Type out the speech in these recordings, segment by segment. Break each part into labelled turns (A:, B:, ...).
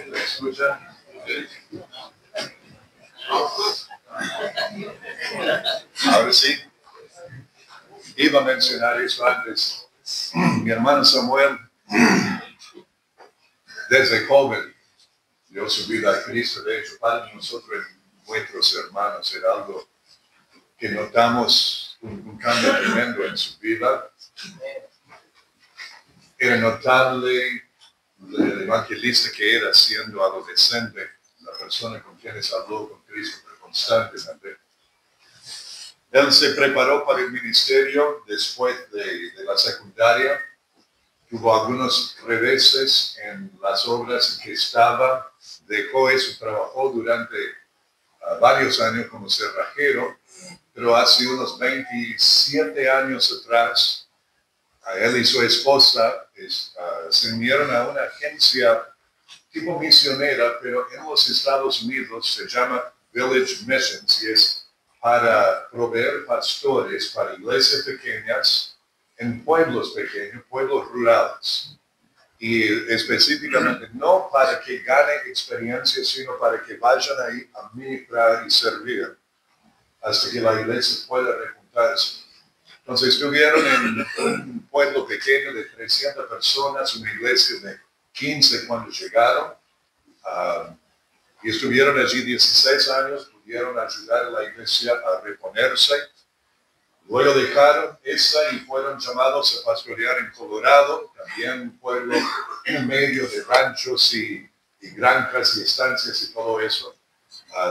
A: ¿Me escuchan? Ahora sí. Iba a mencionar eso antes. Mi hermano Samuel, desde joven, dio su vida a Cristo. De hecho, para nosotros, nuestros hermanos, era algo que notamos un cambio tremendo en su vida. Era notable el evangelista que era siendo adolescente, la persona con quien habló con Cristo constantemente. Él se preparó para el ministerio después de la secundaria. Tuvo algunos reveses en las obras en que estaba. Dejó eso, trabajó durante varios años como cerrajero, pero hace unos 27 años atrás, a él y su esposa se unieron a una agencia tipo misionera, pero en los Estados Unidos se llama Village Missions y es para proveer pastores para iglesias pequeñas en pueblos pequeños, pueblos rurales. Y específicamente no para que ganen experiencia, sino para que vayan ahí a ministrar y servir hasta que la iglesia pueda rejuntarse. Entonces estuvieron en un pueblo pequeño de 300 personas, una iglesia de 15 cuando llegaron, y estuvieron allí 16 años, pudieron ayudar a la iglesia a reponerse. Luego dejaron esa y fueron llamados a pastorear en Colorado, también un pueblo en medio de ranchos y granjas y estancias y todo eso.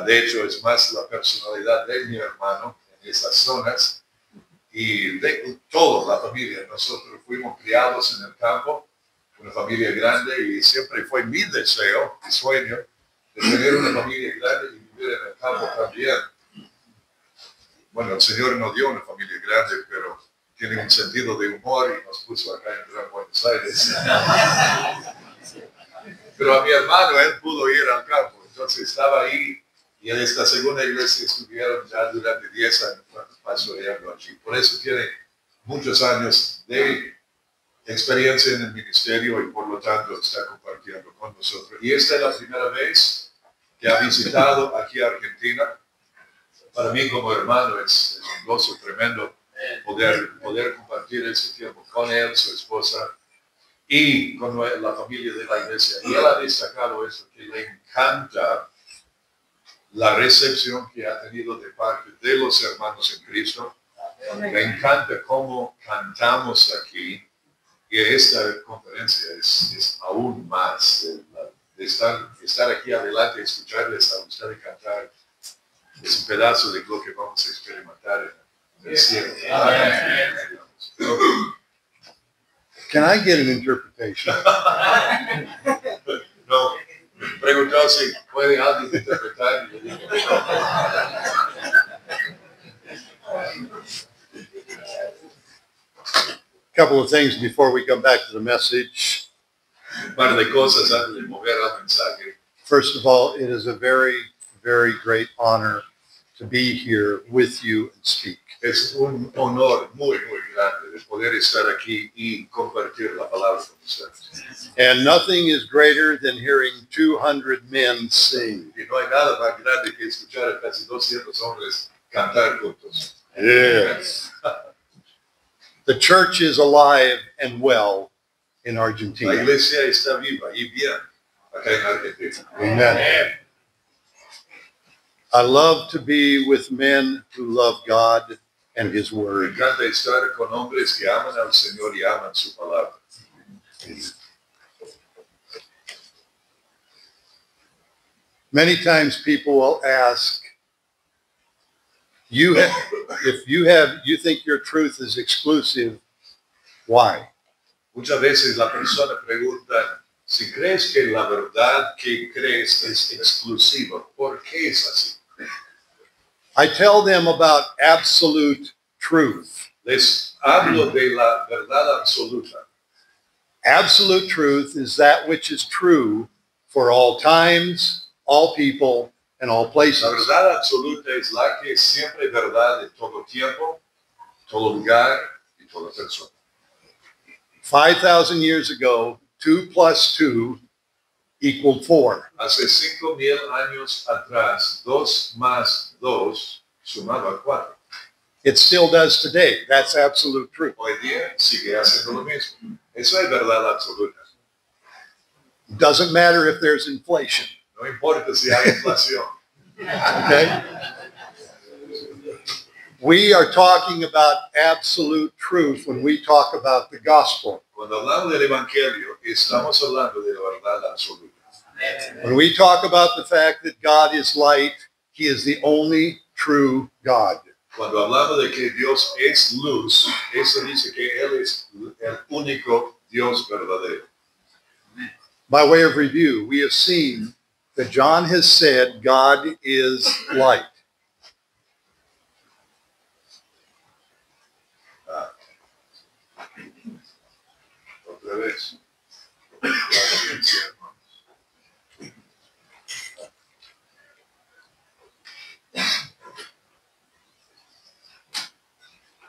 A: De hecho, es más la personalidad de mi hermano en esas zonas. Y de toda la familia, nosotros fuimos criados en el campo, una familia grande, y siempre fue mi deseo, mi sueño, de tener una familia grande y vivir en el campo también. Bueno, el Señor nos dio una familia grande, pero tiene un sentido de humor y nos puso acá en Gran Buenos Aires. Pero a mi hermano, él pudo ir al campo, entonces estaba ahí, y en esta segunda iglesia estuvieron ya durante 10 años pastoreando allí. Por eso tiene muchos años de experiencia en el ministerio y por lo tanto está compartiendo con nosotros. Y esta es la primera vez que ha visitado aquí a Argentina. Para mí como hermano es un gozo tremendo poder compartir ese tiempo con él, su esposa y con la familia de la iglesia. Y él ha destacado eso, que le encanta la recepción que ha tenido de parte de los hermanos en Cristo. Me encanta cómo cantamos aquí, y esta conferencia es aún más de estar aquí adelante y escucharles a ustedes cantar. Es un pedazo de lo que vamos a experimentar en el cielo.
B: Can I get an interpretation?
A: No, preguntó si puede alguien interpretar.
B: A couple of things before we come back to the message.
A: Un par de cosas antes de mover al mensaje.
B: First of all, it is a very, very great honor to be here with you and speak.
A: Es un honor muy, muy grande de poder estar aquí y compartir la palabra con ustedes.
B: And nothing is greater than hearing 200 men sing.
A: Y no hay nada más grande que escuchar a casi 200 hombres cantar juntos.
B: Yes. The church is alive and well in
A: La
B: Argentina.
A: iglesia está viva y bien acá en Argentina.
B: Amen. I love to be with men who love God and His
A: Me
B: Word.
A: encanta estar con hombres que aman al Señor y aman su palabra.
B: Many times people will ask, you think your truth is exclusive, why?
A: Muchas veces la persona pregunta, si crees que la verdad que crees es exclusiva, ¿por qué es así?
B: I tell them about absolute truth.
A: Les hablo de la verdad absoluta.
B: Absolute truth is that which is true for all times, all people, and all
A: La
B: places.
A: verdad absoluta es la que es siempre verdad de todo tiempo, todo lugar y toda persona.
B: 5,000 years ago, 2 plus 2 equaled 4.
A: Hace 5,000 años atrás, 2 más 2 sumado a 4.
B: It still does today. That's absolute truth.
A: Hoy día sigue haciendo lo mismo. Eso es verdad absoluta.
B: Doesn't matter if there's inflation.
A: No importa si hay inflación.
B: Okay? We are talking about absolute truth when we talk about the gospel.
A: Cuando hablamos del Evangelio, estamos hablando de la verdad absoluta.
B: When we talk about the fact that God is light, he is the only true God.
A: Cuando hablamos de que Dios es luz, eso dice que Él es el único Dios verdadero.
B: By way of review, we have seen that John has said God is light.
A: Otra vez.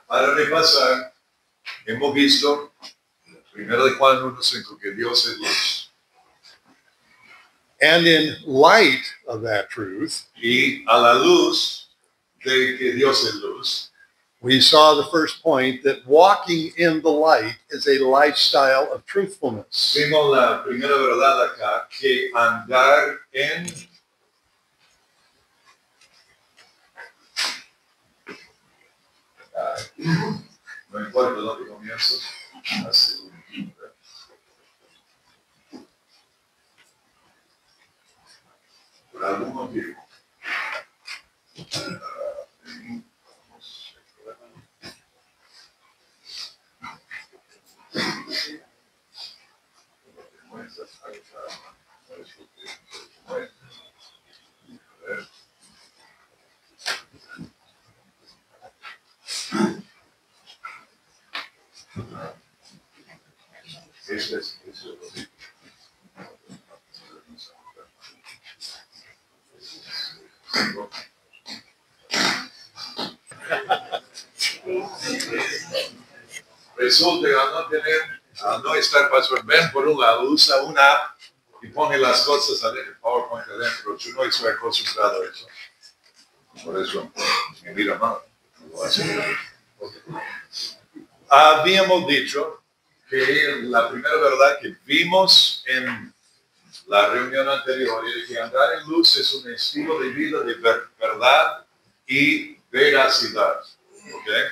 A: Para repasar, hemos visto, 1 de Juan 1:5, que Dios es luz.
B: And in light of that truth,
A: Y a la luz de que Dios es luz,
B: we saw the first point that walking in the light is a lifestyle of truthfulness.
A: vimos la primera verdad acá, que andar en no importa dónde comienzo, así. Por algún motivo. Eso es lo que resulta al no estar pastor Ben por un lado, usa una app y pone las cosas adentro, PowerPoint adentro. Yo no estoy acostumbrado a eso. Por eso me mira mal. Habíamos dicho que la primera verdad que vimos en la reunión anterior es que andar en luz es un estilo de vida de verdad y veracidad. ¿Okay?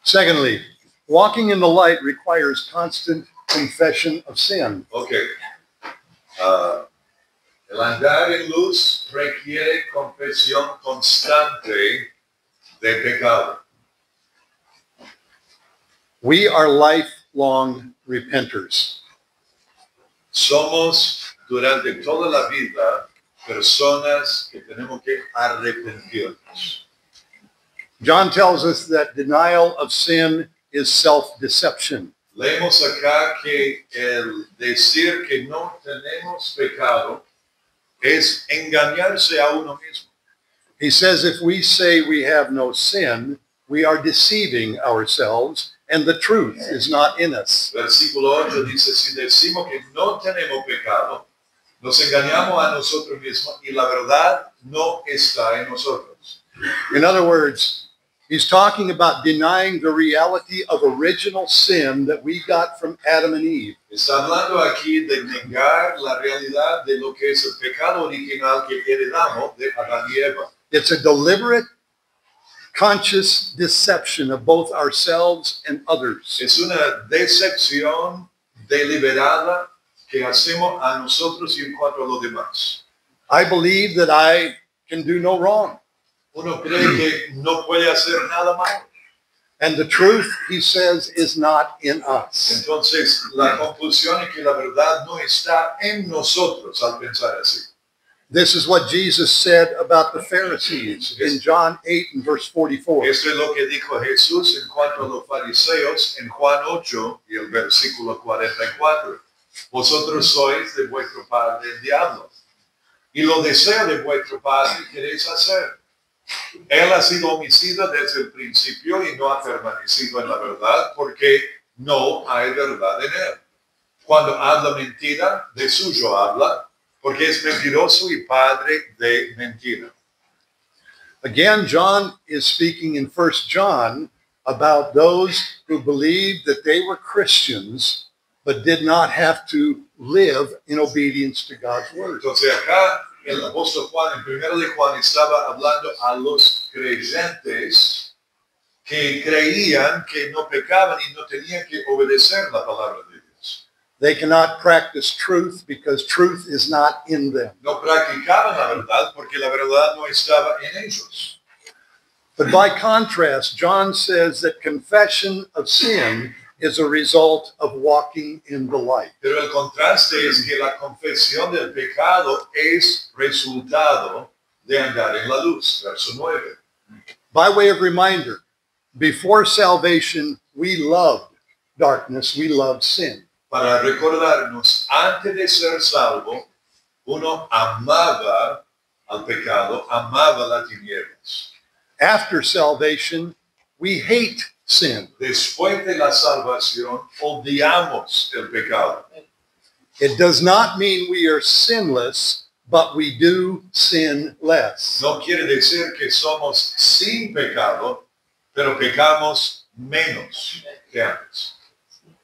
B: Secondly, walking in the light requires constant confession of sin.
A: Okay. El andar en luz requiere confesión constante de pecado.
B: We are lifelong repenters.
A: Somos durante toda la vida personas que tenemos que arrepentirnos.
B: John tells us that denial of sin is self-deception.
A: Leemos acá que el decir que no tenemos pecado es engañarse a uno mismo.
B: He says if we say we have no sin, we are deceiving ourselves and the truth is not in us.
A: Versículo 8 dice, si decimos que no tenemos pecado, nos engañamos a nosotros mismos y la verdad no está en nosotros.
B: In other words, he's talking about denying the reality of original sin that we got from Adam and Eve.
A: Está hablando aquí de negar la realidad de lo que es el pecado original que heredamos de Adán y Eva.
B: It's a deliberate, conscious deception of both ourselves and others.
A: Es una decepción deliberada que hacemos a nosotros y en cuanto a los demás.
B: I believe that I can do no wrong.
A: Uno cree que no puede hacer nada malo.
B: And the truth, he says, is not in us.
A: Entonces, la conclusión es que la verdad no está en nosotros al pensar así.
B: This is what Jesus said about the Pharisees in John 8 and verse 44.
A: Esto es lo que dijo Jesús en cuanto a los fariseos en Juan 8 y el versículo 44. Vosotros sois de vuestro padre el diablo, y lo deseo de vuestro padre queréis hacer. Él ha sido homicida desde el principio y no ha permanecido en la verdad porque no hay verdad en él. Cuando habla mentira, de suyo habla, porque es mentiroso y padre de mentira.
B: Again, John is speaking in 1 John about those who believed that they were Christians, but did not have to live in obedience to God's word.
A: Entonces acá el apóstol Juan, en 1 de Juan, estaba hablando a los creyentes que creían que no pecaban y no tenían que obedecer la palabra de Dios.
B: They cannot practice truth because truth is not in them.
A: No practicaban la verdad porque la verdad no estaba en ellos.
B: But by contrast, John says that confession of sin is a result of walking in the light.
A: Pero el contraste es que la confesión del pecado es resultado de andar en la luz. Verso 9.
B: By way of reminder, before salvation, we loved darkness, we loved sin.
A: Para recordarnos, antes de ser salvo, uno amaba al pecado, amaba las tinieblas.
B: After salvation, we hate sin.
A: Después de la salvación, odiamos el pecado.
B: It does not mean we are sinless, but we do sin less.
A: No quiere decir que somos sin pecado, pero pecamos menos que antes.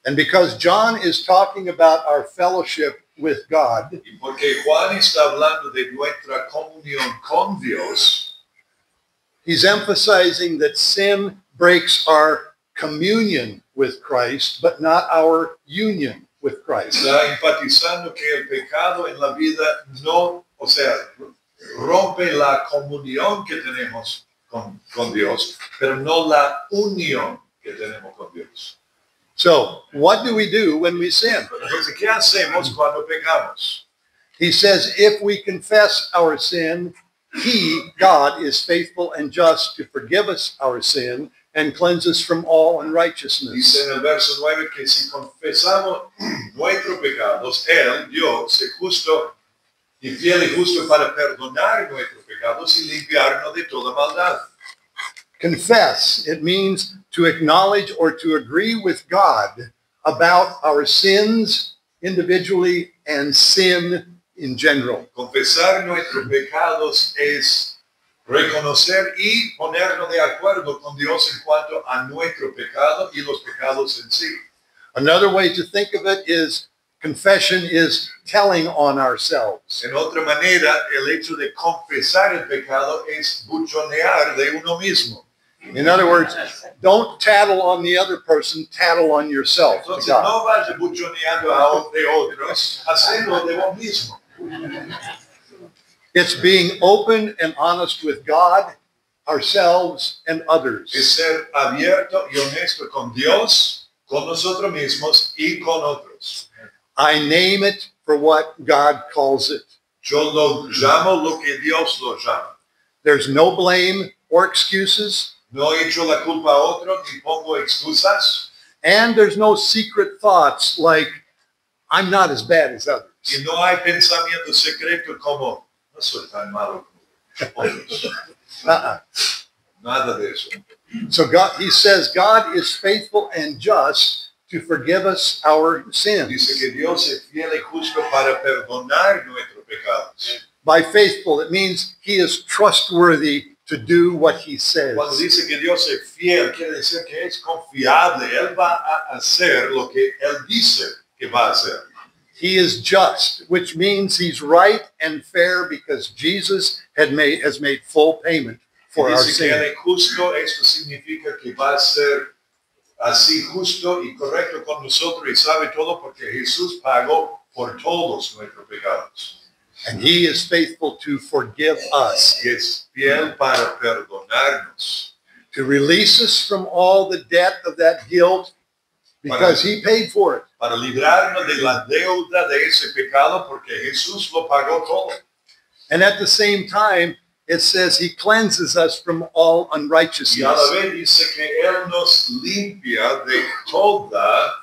B: And because John is talking about our fellowship with God,
A: Y porque Juan está hablando de nuestra comunión con Dios,
B: he's emphasizing that sin breaks our communion with Christ, but not our union with Christ.
A: está enfatizando que el pecado en la vida no, o sea, rompe la comunión que tenemos con Dios, pero no la unión que tenemos con Dios.
B: So, what do we do when we sin?
A: Entonces, ¿qué hacemos cuando pecamos?
B: He says, if we confess our sin, he, God, is faithful and just to forgive us our sin and cleanse us from all unrighteousness.
A: Dice en el verso 9 que si confesamos nuestros pecados, Él, Dios, es justo y fiel y justo para perdonar nuestros pecados y limpiarnos de toda maldad.
B: Confess, it means to acknowledge or to agree with God about our sins individually and sin in general.
A: Confesar nuestros pecados es reconocer y ponernos de acuerdo con Dios en cuanto a nuestro pecado y los pecados en sí.
B: Another way to think of it is confession is telling on ourselves.
A: En otra manera, el hecho de confesar el pecado es buchonear de uno mismo.
B: In other words, don't tattle on the other person, tattle on yourself. to
A: Entonces
B: God.
A: no vaya buchoneando a de otros, hacerlo de vos mismo.
B: It's being open and honest with God, ourselves, and
A: Es
B: others.
A: ser abierto y honesto con Dios, con nosotros mismos y con otros.
B: I name it for what God calls it.
A: Yo lo llamo lo que Dios lo llama.
B: There's no blame or excuses,
A: No echo la culpa a otro ni pongo excusas
B: and there's no secret thoughts like, I'm not as bad as others.
A: y no hay pensamiento secreto como no soy tan malo como otros.
B: Uh-uh.
A: Nada de eso.
B: So God, he says God is faithful and just to forgive us our
A: Dice
B: sins.
A: que Dios es fiel y justo para perdonar nuestros pecados.
B: By faithful, it means he is trustworthy to do what he says.
A: Cuando dice que Dios es fiel, quiere decir que es confiable. Él va a hacer lo que Él dice que va a hacer.
B: He is just, which means he's right and fair because Jesus has made full payment for our
A: Dice que Él
B: sin.
A: es justo, esto significa que va a ser así justo y correcto con nosotros y sabe todo porque Jesús pagó por todos nuestros pecados.
B: And he is faithful to forgive us,
A: Y es fiel para perdonarnos,
B: to release us from all the debt of that guilt because he paid for it.
A: para librarnos de la deuda de ese pecado porque Jesús lo pagó todo.
B: And at the same time, it says he cleanses us from all
A: Y a la
B: unrighteousness.
A: vez dice que Él nos limpia de toda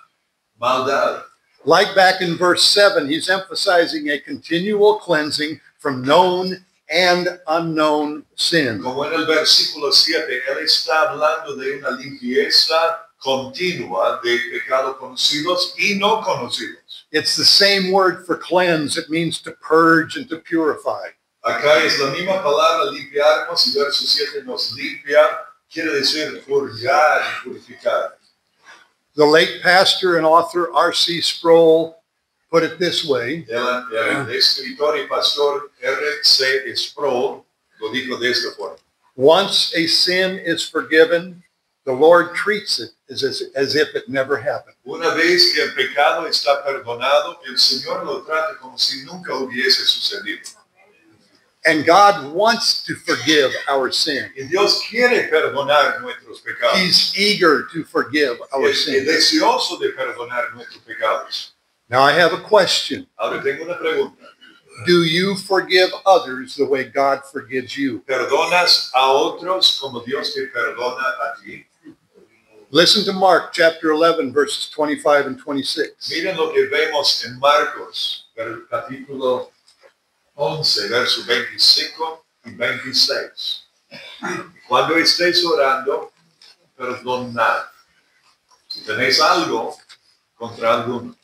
A: maldad.
B: Like back in verse 7, he's emphasizing a continual cleansing from known and unknown sin.
A: Como en el versículo 7, Él está hablando de una limpieza continua de pecados conocidos y no conocidos.
B: It's the same word for cleanse. It means to purge and to purify.
A: Acá es la misma palabra limpiarnos y verso 7 nos limpia, quiere decir purgar y purificar.
B: The late pastor and author R.C. Sproul put it this way.
A: El escritor y pastor R.C. Sproul lo dijo de esta forma.
B: Once a sin is forgiven, the Lord treats it as if it never happened.
A: Una vez que el pecado está perdonado, el Señor lo trata como si nunca hubiese sucedido.
B: And God wants to forgive our sin.
A: Y Dios quiere perdonar nuestros pecados.
B: He's eager to forgive our
A: Es
B: sin.
A: deseoso de perdonar nuestros pecados.
B: Now I have a question.
A: Ahora tengo una pregunta.
B: Do you forgive others the way God forgives you?
A: ¿Perdonas a otros como Dios te perdona a ti?
B: Listen to Mark chapter 11, verses 25 and 26.
A: Miren lo que vemos en Marcos, capítulo 11, versos 25 y 26. Cuando estéis orando, perdonad. Si tenéis algo contra alguno,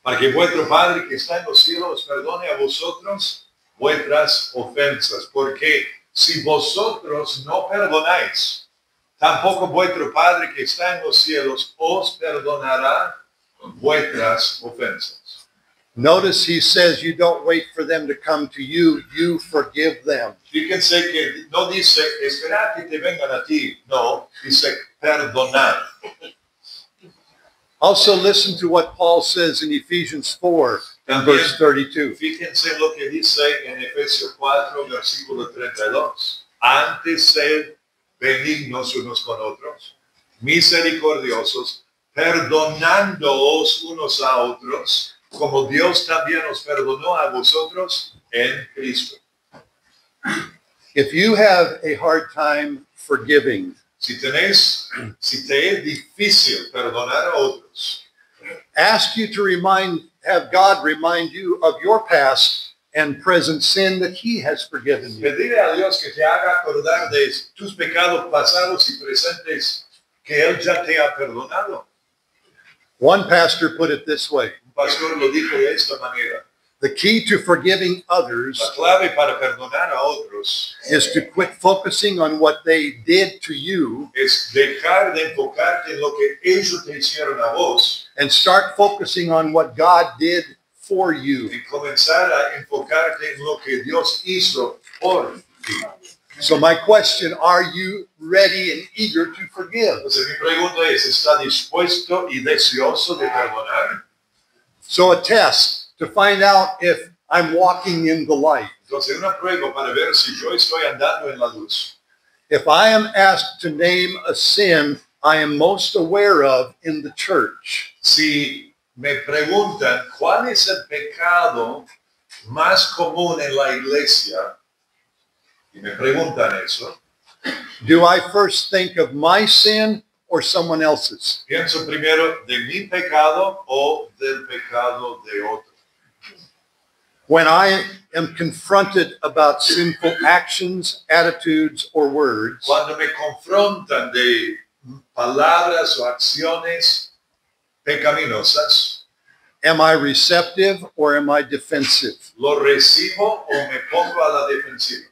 A: para que vuestro Padre que está en los cielos perdone a vosotros vuestras ofensas. Porque si vosotros no perdonáis, tampoco vuestro Padre que está en los cielos os perdonará vuestras ofensas.
B: Notice he says you don't wait for them to come to you, you forgive them.
A: Fíjense que no dice esperar que te vengan a ti, no, dice perdonar.
B: Also listen to what Paul says in Ephesians 4 and verse 32.
A: Fíjense lo que dice en Efesios 4, versículo 32. Antes sed benignos unos con otros, misericordiosos, perdonándoos unos a otros, como Dios también os perdonó a vosotros en Cristo.
B: If you have a hard time forgiving,
A: Si te es difícil perdonar a otros,
B: ask you to have God remind you of your past and present sin that he has forgiven you.
A: pedirle a Dios que te haga acordar de tus pecados pasados y presentes que Él ya te ha perdonado.
B: One pastor put it this way.
A: Un pastor lo dijo de esta manera.
B: The key to forgiving others
A: La clave para perdonar a otros
B: is to quit focusing on what they did to you
A: es dejar de enfocarte en lo que ellos te hicieron a vos
B: and start focusing on what God did for you.
A: y comenzar a enfocarte en lo que Dios hizo por ti.
B: So my question, are you ready and eager to forgive?
A: Entonces mi pregunta es, ¿está dispuesto y deseoso de perdonar?
B: So a test to find out if I'm walking in the light.
A: Entonces una prueba para ver si yo estoy andando en la luz.
B: If I am asked to name a sin I am most aware of in the church,
A: Si me preguntan cuál es el pecado más común en la iglesia, y me preguntan eso,
B: do I first think of my sin or someone else's?
A: pienso primero de mi pecado o del pecado de otro.
B: When I am confronted about sinful actions, attitudes, or words,
A: Cuando me confrontan de palabras o acciones pecaminosas,
B: am I receptive or am I defensive?
A: ¿lo recibo o me pongo a la defensiva?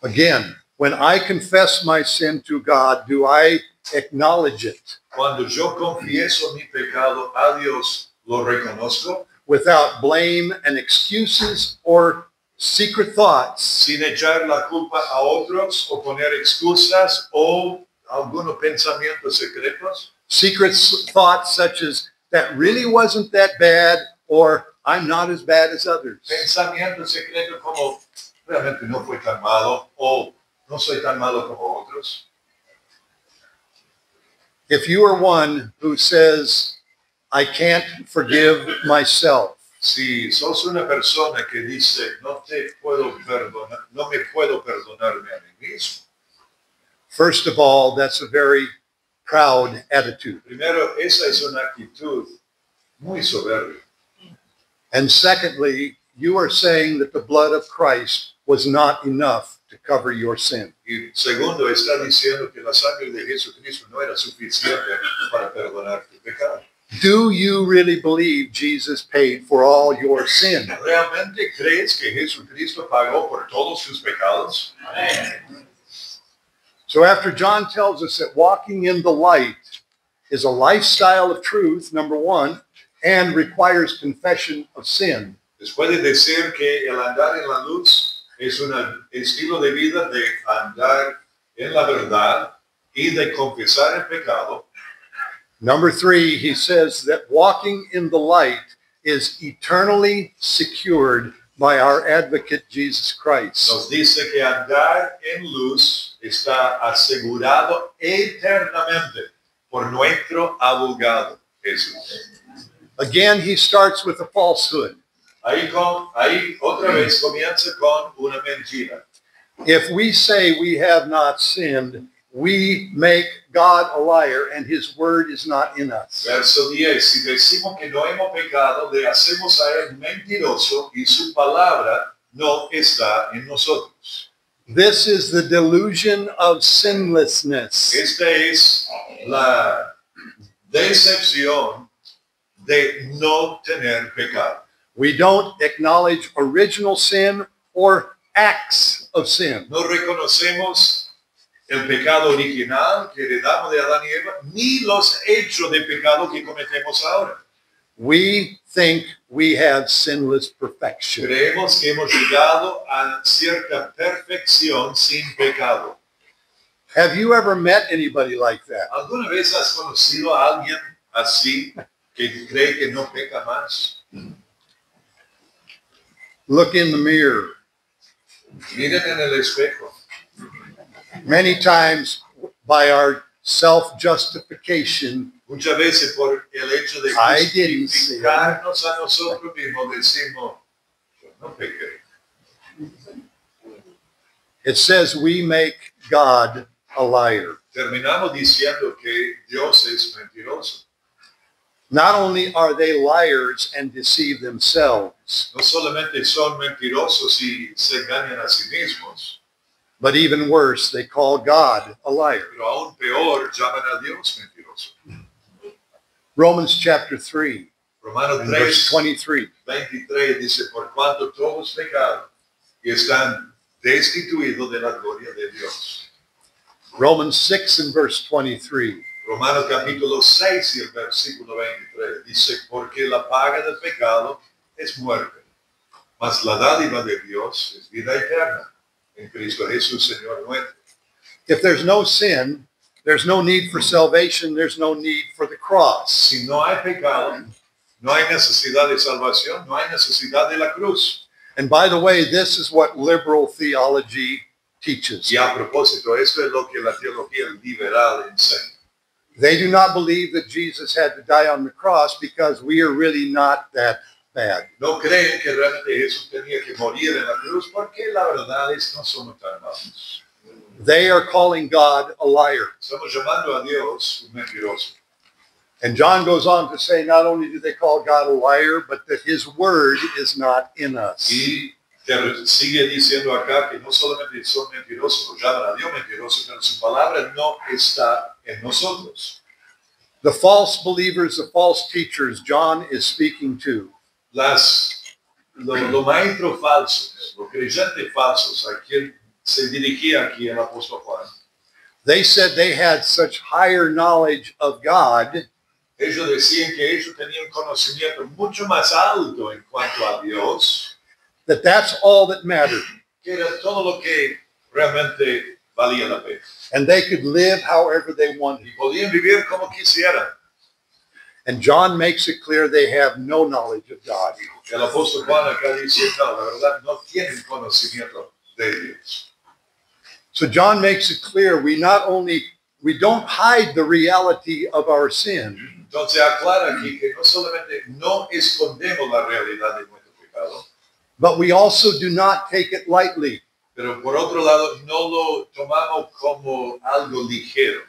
B: Again, when I confess my sin to God, do I acknowledge it
A: Cuando yo confieso mi pecado a Dios, ¿lo reconozco?
B: without blame and excuses or secret thoughts?
A: Sin echar la culpa a otros o poner excusas o algunos pensamientos secretos.
B: Secret thoughts such as, that really wasn't that bad, or I'm not as bad as others.
A: Pensamientos secretos como realmente no fue tan malo o no soy tan malo como otros.
B: If you are one who says, I can't forgive myself,
A: Si sos una persona que dice no te puedo perdonar, no me puedo perdonarme a mí mismo.
B: first of all, that's a very proud attitude.
A: Primero, esa es una actitud muy soberbia.
B: And secondly, you are saying that the blood of Christ was not enough to cover your sin.
A: Y segundo, está diciendo que la sangre de Jesucristo no era suficiente para perdonar tu pecado.
B: Do you really believe Jesus paid for all your sin?
A: ¿Realmente crees que Jesucristo pagó por todos tus pecados?
B: So after John tells us that walking in the light is a lifestyle of truth, number one, and requires confession of sin,
A: Después de decir que el andar en la luz es un estilo de vida de andar en la verdad y de confesar el pecado,
B: number three, he says that walking in the light is eternally secured by our advocate, Jesus Christ.
A: nos dice que andar en luz está asegurado eternamente por nuestro abogado, Jesús.
B: Again, he starts with a falsehood.
A: Ahí otra vez comienza con una mentira.
B: If we say we have not sinned, we make God a liar and his word is not in us.
A: Verso 10, si decimos que no hemos pecado, le hacemos a él mentiroso y su palabra no está en nosotros.
B: This is the delusion of sinlessness.
A: Esta es la decepción de no tener pecado.
B: We don't acknowledge original sin or acts of sin.
A: No reconocemos el pecado original que heredamos de Adán y Eva, ni los hechos de pecado que cometemos ahora.
B: We think we have sinless perfection.
A: Creemos que hemos llegado a cierta perfección sin pecado.
B: Have you ever met anybody like that?
A: ¿Alguna vez has conocido a alguien así que cree que no peca más?
B: Look in the mirror.
A: Miren en el espejo.
B: Many times by our self-justification,
A: Muchas veces por el hecho de
B: I didn't see it.
A: justificarnos a nosotros mismos decimos, yo no pequé.
B: it says we make God a liar.
A: Terminamos diciendo que Dios es mentiroso.
B: Not only are they liars and deceive themselves,
A: No solamente son mentirosos y se engañan a sí mismos,
B: but even worse, they call God a liar.
A: pero aún peor, llaman a Dios mentiroso.
B: Romans chapter 3,
A: Romanos
B: and verse
A: 3,
B: 23.
A: 23 dice, por cuanto todos pecaron y están destituidos de la gloria de Dios.
B: Romans 6 and verse 23.
A: Romanos capítulo 6 y el versículo 23 dice, porque la paga del pecado es muerte, mas la dádiva de Dios es vida eterna en Cristo Jesús, Señor nuestro.
B: If there's no sin, there's no need for salvation, there's no need for the cross.
A: Si no hay pecado, no hay necesidad de salvación, no hay necesidad de la cruz.
B: And by the way, this is what liberal theology teaches.
A: Y a propósito, esto es lo que la teología liberal enseña.
B: They do not believe that Jesus had to die on the cross because we are really not that bad.
A: No creen que realmente Jesús tenía que morir en la cruz porque la verdad es que no somos tan malos.
B: They are calling God a liar.
A: Estamos llamando a Dios un mentiroso.
B: And John goes on to say not only do they call God a liar, but that his word is not in us.
A: Y sigue diciendo acá que no solamente son mentirosos, lo llaman a Dios mentiroso, pero su palabra no está en nosotros.
B: The false believers, the false teachers John is speaking to,
A: Los maestros falsos, los creyentes falsos, a quien se dirigía aquí el apóstol Juan,
B: they said they had such higher knowledge of God
A: ellos decían que ellos tenían conocimiento mucho más alto en cuanto a Dios,
B: that that's all that mattered.
A: que era todo lo que realmente valía la pena.
B: And they could live however they wanted.
A: Y podían vivir como quisieran.
B: And John makes it clear they have no knowledge of God.
A: El apóstol Juan acá dice, no, la verdad no tienen conocimiento de Dios.
B: So John makes it clear we don't hide the reality of our sin,
A: Entonces aclara aquí que no solamente no escondemos la realidad de nuestro pecado,
B: but we also do not take it lightly.
A: pero por otro lado no lo tomamos como algo ligero.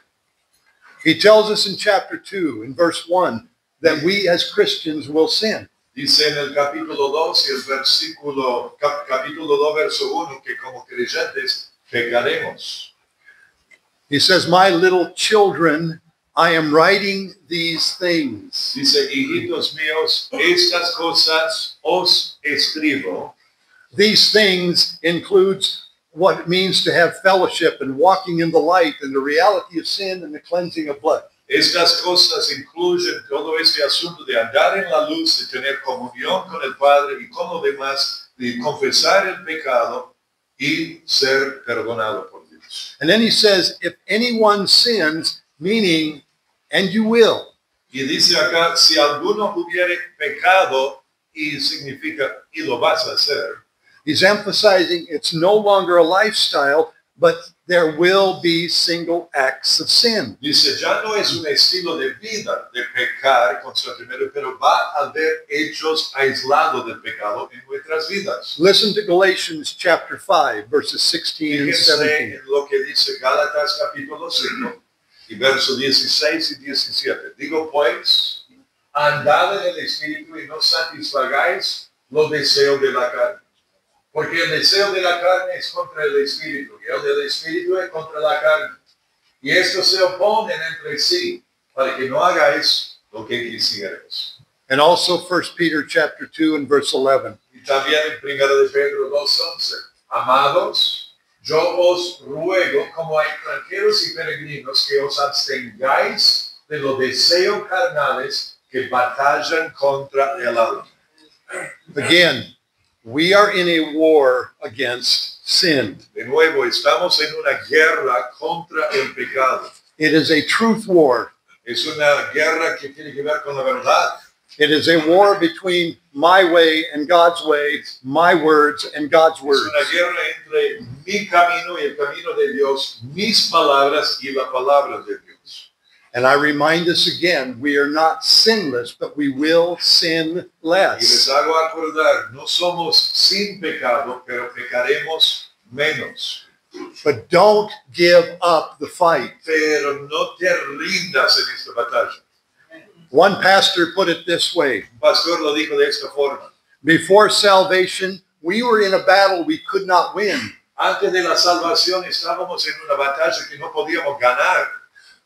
B: He tells us in chapter 2, in verse 1, that we as Christians will sin.
A: Dice en el capítulo 2 y el versículo, capítulo 2, verso 1, que como creyentes pecaremos.
B: He says, my little children, I am writing these things.
A: Dice, hijitos míos, estas cosas os escribo.
B: These things includes what it means to have fellowship and walking in the light and the reality of sin and the cleansing of blood.
A: Estas cosas incluyen todo este asunto de andar en la luz, de tener comunión con el Padre y con lo demás, de confesar el pecado y ser perdonado por Dios.
B: And then he says, if anyone sins, meaning, and you will.
A: Y dice acá, si alguno hubiere pecado, y significa, y lo vas a hacer,
B: He's emphasizing it's no longer a lifestyle, but there will be single acts of sin.
A: dice, ya no es un estilo de vida de pecar constantemente, pero va a haber hechos aislados del pecado en nuestras vidas.
B: Listen to Galatians chapter 5, verses 16 and
A: Fíjense
B: 17.
A: en lo que dice Gálatas capítulo 5 y versos 16 y 17. Digo pues, andad en el Espíritu y no satisfagáis los deseos de la carne. Porque el deseo de la carne es contra el Espíritu y el del Espíritu es contra la carne. Y estos se oponen entre sí para que no hagáis lo que quisierais.
B: And also 1 Peter chapter 2 and verse 11.
A: Y también en 1 de Pedro 2:11. Amados, yo os ruego como a extranjeros y peregrinos que os abstengáis de los deseos carnales que batallan contra el alma.
B: Again, we are in a war against sin.
A: De nuevo, estamos en una guerra contra el pecado.
B: It is a truth war.
A: Es una guerra que tiene que ver con la verdad.
B: It is a war between my way and God's way, my words and God's
A: Es
B: words.
A: una guerra entre mi camino y el camino de Dios, mis palabras y la palabra de Dios.
B: And I remind us again, we are not sinless, but we will sin
A: Y les
B: less.
A: hago acordar, no somos sin pecado, pero pecaremos menos.
B: But don't give up the fight.
A: Pero no te rindas en esta batalla.
B: One pastor put it this way.
A: Un pastor lo dijo de esta forma.
B: Before salvation, we were in a battle we could not win.
A: Antes de la salvación estábamos en una batalla que no podíamos ganar.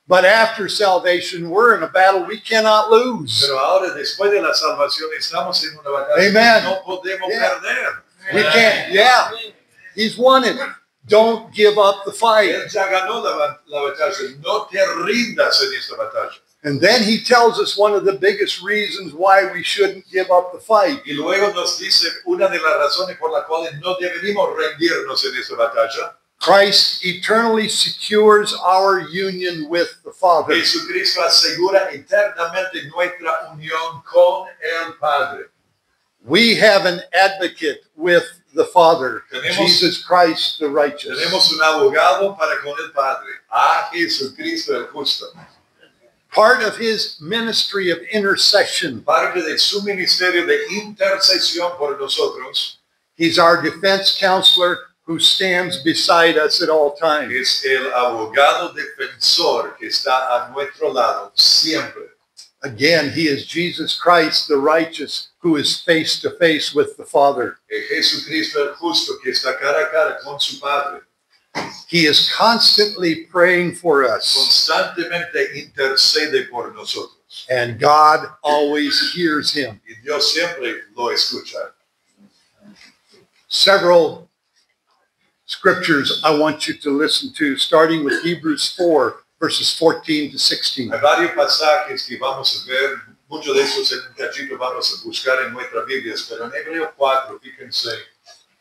B: But after salvation, we're in a battle we cannot lose.
A: Pero ahora, después de la salvación, estamos en una batalla
B: Amen.
A: que no podemos
B: Yeah.
A: perder.
B: We can't, yeah. He's won it. Don't give up the fight.
A: Él ya ganó la batalla. No te rindas en esta batalla.
B: And then he tells us one of the biggest reasons why we shouldn't give up the fight.
A: Y luego nos dice una de las razones por las cuales no deberíamos rendirnos en esta batalla.
B: Christ eternally secures our union with the Father.
A: Jesucristo asegura eternamente nuestra unión con el Padre.
B: We have an advocate with the Father,
A: Tenemos-
B: Jesus Christ the righteous.
A: Tenemos un abogado para con el Padre, a Jesucristo el justo.
B: Part of his ministry of intercession,
A: Parte de su ministerio de intercesión por nosotros
B: he's our defense counselor who stands beside us at all times.
A: es el abogado defensor que está a nuestro lado siempre.
B: Again, he is Jesus Christ the righteous who is face to face with the Father.
A: Es Jesucristo el justo que está cara a cara con su Padre.
B: He is constantly praying for us,
A: Constantemente intercede por nosotros.
B: and God always hears him.
A: Y Dios siempre lo escucha.
B: Several scriptures I want you to listen to, starting with Hebrews 4, verses 14 to 16.
A: Hay varios pasajes que vamos a ver, muchos de esos en un cachito vamos a buscar en nuestras Biblias, pero en Hebreo 4, fíjense,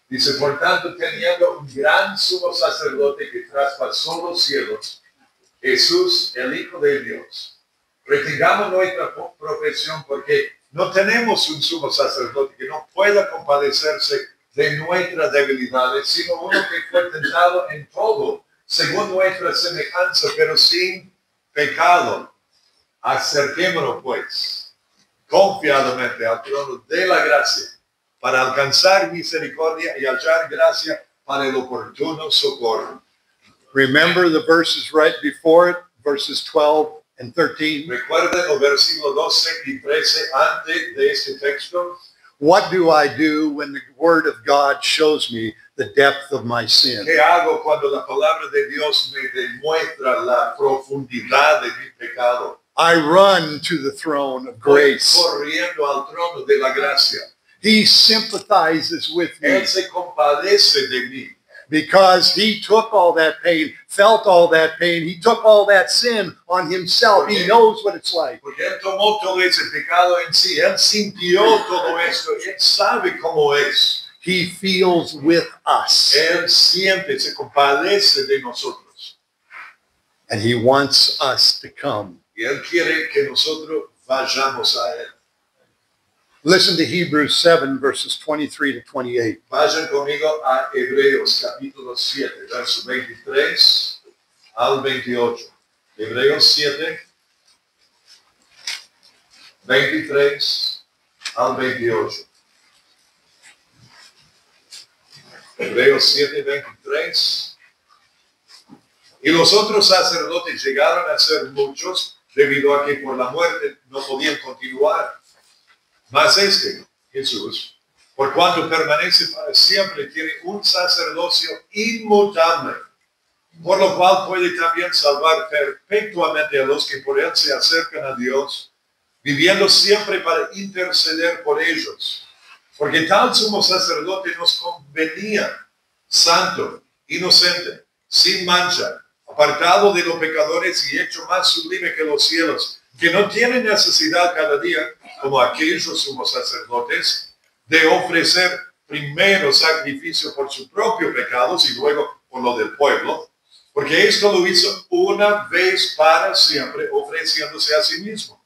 A: dice, por tanto, teniendo un gran sumo sacerdote que traspasó los cielos, Jesús, el Hijo de Dios, retengamos nuestra profesión porque no tenemos un sumo sacerdote que no pueda compadecerse de nuestras debilidades, sino uno que fue tentado en todo, según nuestra semejanza, pero sin pecado. Acerquémonos, pues, confiadamente al trono de la gracia, para alcanzar misericordia y hallar gracia para el oportuno socorro.
B: Remember the verses right before it, verses 12 and 13.
A: Recuerden los versículos 12 y 13 antes de este texto.
B: What do I do when the word of God shows me the depth of my sin?
A: ¿Qué hago cuando la palabra de Dios me demuestra la profundidad de mi pecado?
B: I run to the throne of
A: Voy
B: grace.
A: corriendo al trono de la gracia.
B: He sympathizes with me
A: Él se compadece de mí.
B: because he took all that pain, felt all that pain. He took all that sin on himself. He knows what it's like.
A: Porque Él tomó todo ese pecado en sí. Él sintió todo esto. Él sabe cómo es.
B: He feels with us.
A: Él siente, se compadece de nosotros.
B: And he wants us to come.
A: Y Él quiere que nosotros vayamos a Él.
B: Listen to Hebrews 7, verses 23 to 28.
A: Vayan conmigo a Hebreos capítulo 7, verso 23 al 28. Hebreos 7, 23 al 28. Hebreos 7, 23. Y los otros sacerdotes llegaron a ser muchos debido a que por la muerte no podían continuar. Mas este, Jesús, por cuanto permanece para siempre, tiene un sacerdocio inmutable, por lo cual puede también salvar perpetuamente a los que por él se acercan a Dios, viviendo siempre para interceder por ellos. Porque tal sumo sacerdote nos convenía, santo, inocente, sin mancha, apartado de los pecadores y hecho más sublime que los cielos, que no tiene necesidad cada día, como aquellos sumos sacerdotes, de ofrecer primero sacrificio por sus propios pecados y luego por lo del pueblo, porque esto lo hizo una vez para siempre, ofreciéndose a sí mismo.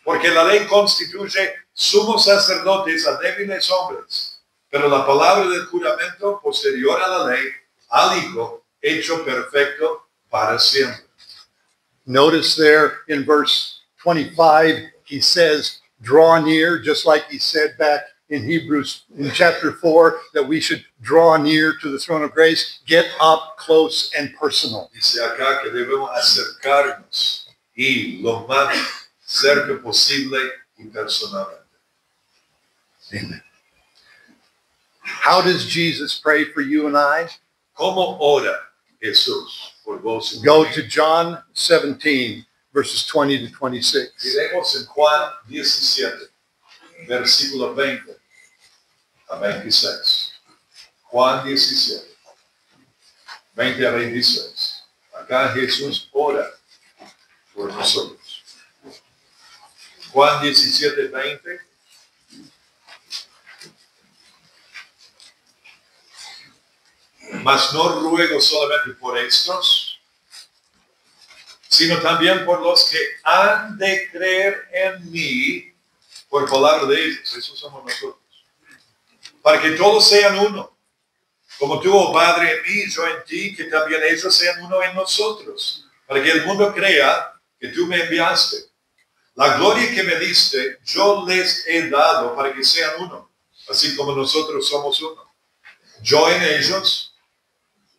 A: Porque la ley constituye sumos sacerdotes a débiles hombres, pero la palabra del juramento posterior a la ley, al Hijo, hecho perfecto para siempre.
B: Notice there in verse 25, he says, draw near, just like he said back in Hebrews in chapter 4, that we should draw near to the throne of grace, get up close and personal.
A: Dice acá que debemos acercarnos y lo más cerca posible y personalmente.
B: Amen. How does Jesus pray for you and I?
A: ¿Cómo ora Jesús por vos? Y
B: Go
A: por mí?
B: to John 17, verses 20 to 26.
A: Miremos en Juan 17, versículo 20 a 26. Juan 17, 20 a 26. Acá Jesús ora por nosotros. Juan 17, 20. Mas no ruego solamente por estos, sino también por los que han de creer en mí por palabra de ellos. Esos somos nosotros. Para que todos sean uno. Como tú, oh Padre, en mí, yo en ti, que también ellos sean uno en nosotros. Para que el mundo crea que tú me enviaste. La gloria que me diste, yo les he dado para que sean uno. Así como nosotros somos uno. Yo en ellos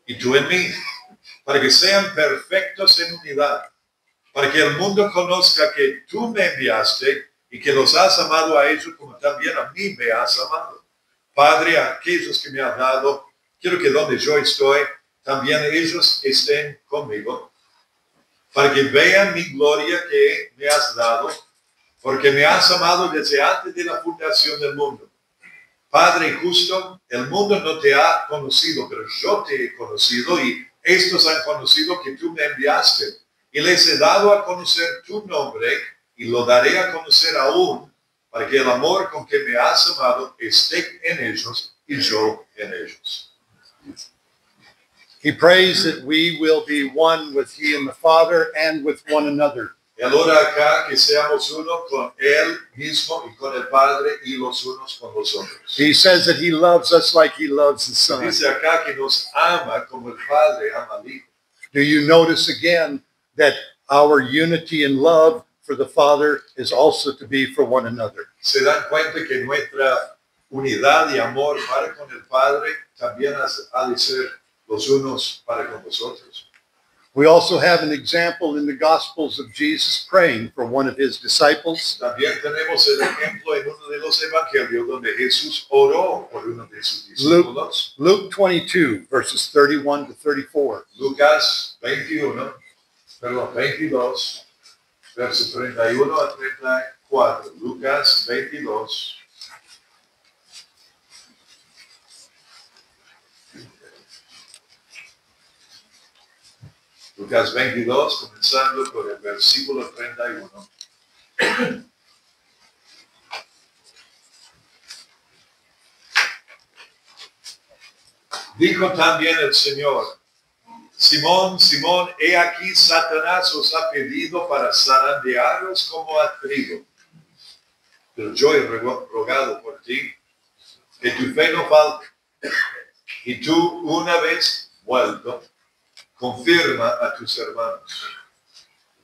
A: y tú en mí. Para que sean perfectos en unidad. Para que el mundo conozca que tú me enviaste y que los has amado a ellos como también a mí me has amado. Padre, a aquellos que me has dado, quiero que donde yo estoy, también ellos estén conmigo, para que vean mi gloria que me has dado, porque me has amado desde antes de la fundación del mundo. Padre justo, el mundo no te ha conocido, pero yo te he conocido y estos han conocido que tú me enviaste. Y les he dado a conocer tu nombre y lo daré a conocer aún, para que el amor con que me has amado esté en ellos y yo en ellos.
B: He prays that we will be one with he and the Father and with one another.
A: Él ora acá que seamos uno con Él mismo y con el Padre y los unos con los otros.
B: He says that he loves us like he loves the Son.
A: Dice acá que nos ama como el Padre ama al Hijo.
B: Do you notice again that our unity in love for the Father is also to be for one another?
A: Se dan cuenta que nuestra unidad y amor para con el Padre también ha de ser los unos para con los otros.
B: We also have an example in the Gospels of Jesus praying for one of his disciples.
A: También tenemos el ejemplo en uno de los evangelios donde Jesús oró por uno de sus discípulos.
B: Luke 22, verses 31 to 34.
A: Lucas 22, versos 31 a 34. Lucas 22. Lucas 22, comenzando por el versículo 31. Dijo también el Señor: Simón, Simón, he aquí Satanás os ha pedido para zarandearos como a trigo. Pero yo he rogado por ti que tu fe no falte. Y tú, una vez vuelto, confirma a tus hermanos.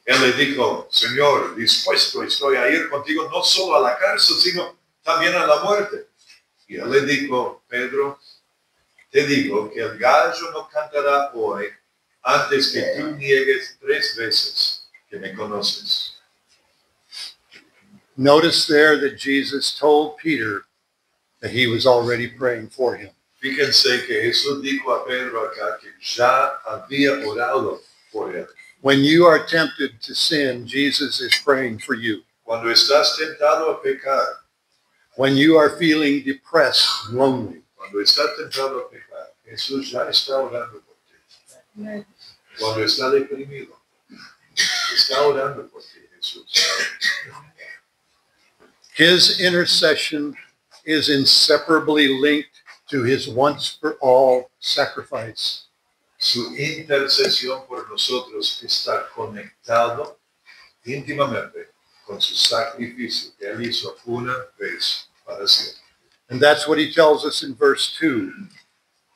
A: Él le dijo: Señor, dispuesto estoy a ir contigo no solo a la cárcel, sino también a la muerte. Y él le dijo: Pedro, te digo que el gallo no cantará hoy antes que tú niegues 3 veces que me conoces.
B: Notice there that Jesus told Peter that he was already praying for him.
A: Fíjense que Jesús dijo a Pedro acá que ya había orado por él.
B: When you are tempted to sin, Jesus is praying for you.
A: Cuando estás tentado a pecar,
B: When you are feeling depressed, lonely,
A: cuando estás tentado a pecar, Jesús ya está orando por ti. Cuando está deprimido, está orando por ti, Jesús.
B: his intercession is inseparably linked to his once-for-all sacrifice.
A: Su intercesión por nosotros está conectado íntimamente con su sacrificio que él hizo una vez para siempre.
B: And that's what he tells us in verse 2.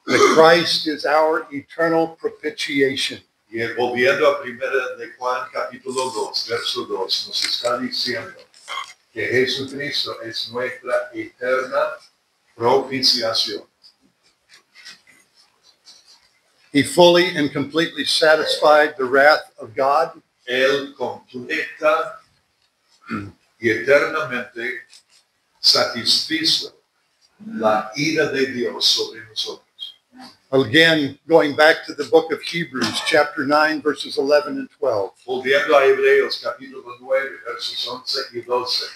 B: That Christ is our eternal propitiation.
A: Y volviendo a primera de Juan capítulo 2, verso 2, nos está diciendo que Jesucristo es nuestra eterna propiciación.
B: He fully and completely satisfied the wrath of God.
A: Él completa y eternamente satisfizo la ira de Dios sobre nosotros.
B: Again, going back to the book of Hebrews, chapter 9, verses 11 and 12.
A: Volviendo a Hebreos capítulo 9, versos 11 y 12.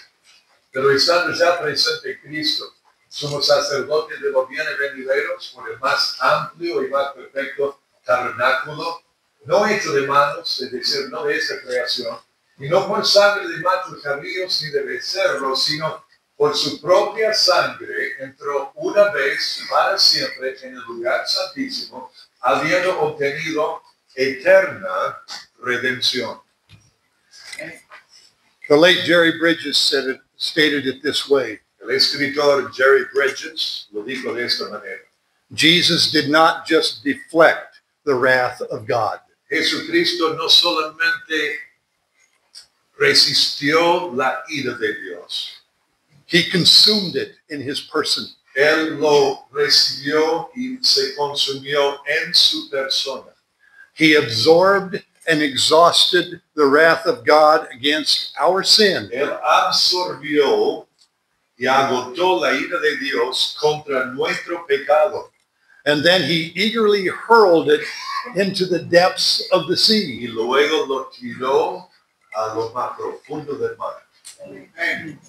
A: Pero estando ya presente Cristo, somos sacerdotes de los bienes venideros por el más amplio y más perfecto tabernáculo, no hecho de manos, es decir, no de esta creación, y no por sangre de machos cabríos ni de becerros, sino por su propia sangre entró una vez para siempre en el lugar santísimo, habiendo obtenido eterna redención.
B: The late Jerry Bridges stated it this way.
A: El escritor Jerry Bridges lo dijo de esta manera:
B: Jesus did not just deflect the wrath of God.
A: Jesucristo no solamente resistió la ira de Dios,
B: He consumed it in his person.
A: Él lo recibió y se consumió en su persona.
B: He absorbed and exhausted the wrath of God against our sin.
A: Él absorbió y agotó la ira de Dios contra nuestro pecado.
B: And then he eagerly hurled it into the depths of the sea.
A: Y luego lo tiró a lo más profundo del mar.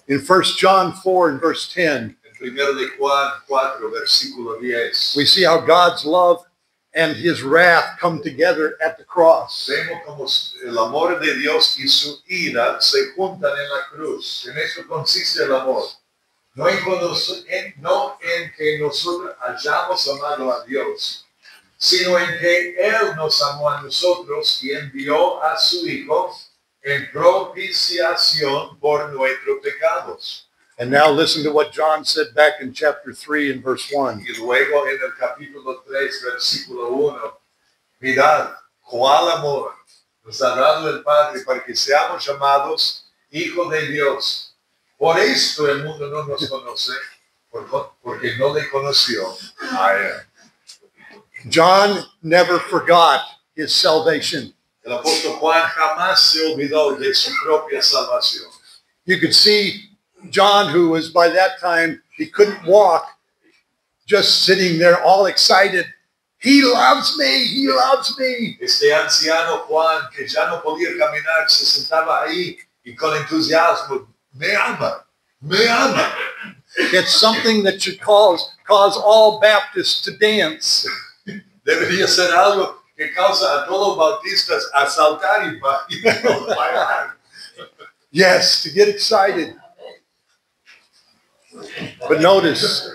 B: In 1 John 4 and verse 10,
A: En 1 de Juan 4, versículo 10,
B: we see how God's love and his wrath come together at the cross.
A: vemos como el amor de Dios y su ira se juntan en la cruz. En eso consiste el amor. No en que nosotros hayamos amado a Dios, sino en que Él nos amó a nosotros y envió a su Hijo en propiciación por nuestros pecados.
B: And now listen to what John said back in chapter 3 and verse 1.
A: Y luego en el capítulo 3, versículo 1, mirad cuál amor nos ha dado el Padre para que seamos llamados hijos de Dios. Por esto el mundo no nos conoce, porque no le conoció a Él.
B: John never forgot his salvation.
A: El apóstol Juan jamás se olvidó de su propia salvación.
B: You could see John, who was by that time, he couldn't walk, just sitting there all excited. He loves me, he loves me.
A: Este anciano Juan, que ya no podía caminar, se sentaba ahí y con entusiasmo, me ama, me ama.
B: It's something that should cause all Baptists to dance.
A: Debería ser algo que causa a todos los bautistas a saltar y bailar.
B: Yes, to get excited. But notice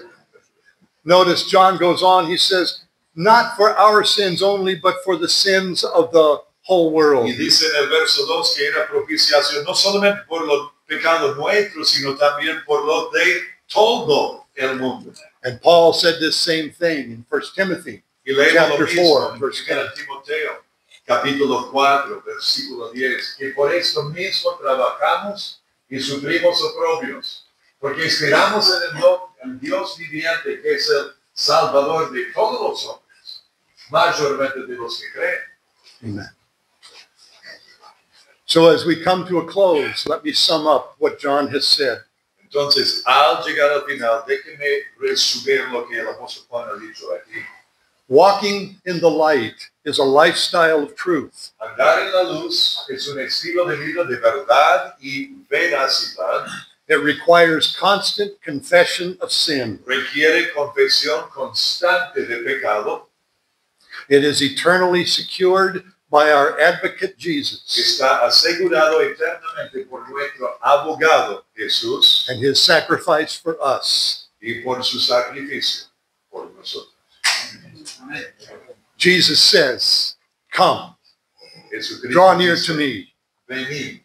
B: John goes on, he says, not for our sins only, but for the sins of the whole world.
A: Y dice en el verso 2 que era propiciación no solamente por los pecados nuestros, sino también por los de todo el mundo.
B: And Paul said this same thing in 1 Timothy
A: Y leemos
B: chapter
A: lo mismo
B: 4,
A: en
B: verse 10.
A: 1 Timoteo, capítulo 4, versículo 10, que por esto mismo trabajamos y sufrimos oprobios, porque esperamos en el Dios viviente, que es el Salvador de todos los hombres, mayormente de los que creen.
B: Amen. So as we come to a close, let me sum up what John has said.
A: Entonces, al llegar al final, déjenme resumir lo que el apóstol Juan ha dicho aquí.
B: Walking in the light is a lifestyle of truth.
A: Andar en la luz es un estilo de vida de verdad y veracidad.
B: It requires constant confession of sin.
A: Requiere confesión constante de pecado.
B: It is eternally secured by our advocate Jesus
A: Está asegurado eternamente por nuestro abogado Jesús
B: and his sacrifice for us.
A: y por su sacrificio por nosotros.
B: Jesus says, come,
A: Jesucristo
B: draw near
A: dice,
B: to me.
A: Venid,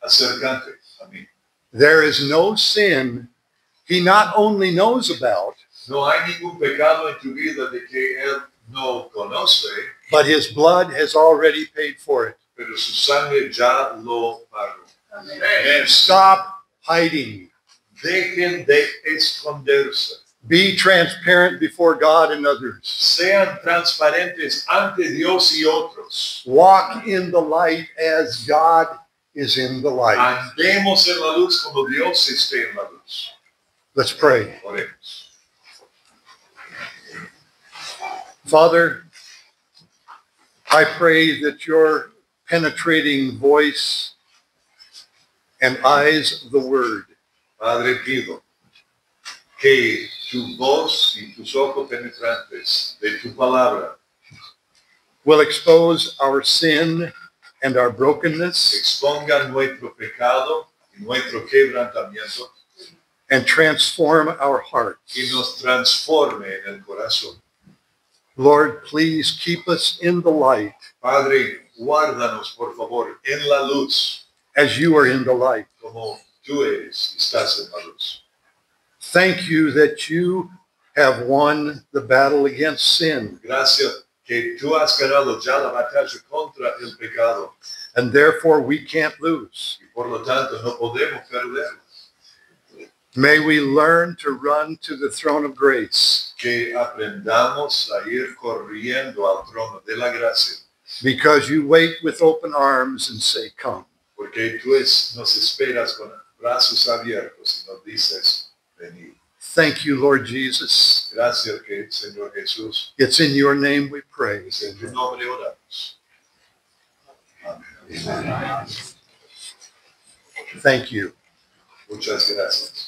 A: acercante a mí.
B: There is no sin he not only knows about,
A: No hay ningún pecado en tu vida de que Él no conoce,
B: but his blood has already paid for it.
A: pero su sangre ya lo pagó.
B: Stop hiding.
A: Dejen de esconderse.
B: Be transparent before God and others.
A: Sean transparentes ante Dios y otros.
B: Walk in the light as God is in the light.
A: Andemos en la luz como Dios esté en la luz.
B: Let's pray.
A: Oremos.
B: Father, I pray that your penetrating voice and eyes of the word
A: Padre, pido que tu voz y tus ojos penetrantes de tu palabra
B: will expose our sin and our brokenness
A: expongan nuestro pecado y nuestro quebrantamiento
B: and transform our hearts.
A: y nos transforme en el corazón.
B: Lord, please keep us in the light
A: Padre, guárdanos, por favor, en la luz,
B: as you are in the light.
A: como tú eres y estás en la luz.
B: Thank you that you have won the battle against sin,
A: Gracias que tú has ganado ya la batalla contra el pecado
B: and therefore we can't lose.
A: y por lo tanto no podemos perder.
B: May we learn to run to the throne of grace,
A: Que aprendamos a ir corriendo al trono de la gracia,
B: because you wait with open arms and say, come.
A: porque tú nos esperas con brazos abiertos y nos dices, venid.
B: Thank you, Lord Jesus.
A: Gracias que Señor Jesús,
B: It's in your name we pray.
A: es en tu nombre oramos. Amén.
B: Thank you.
A: Muchas gracias.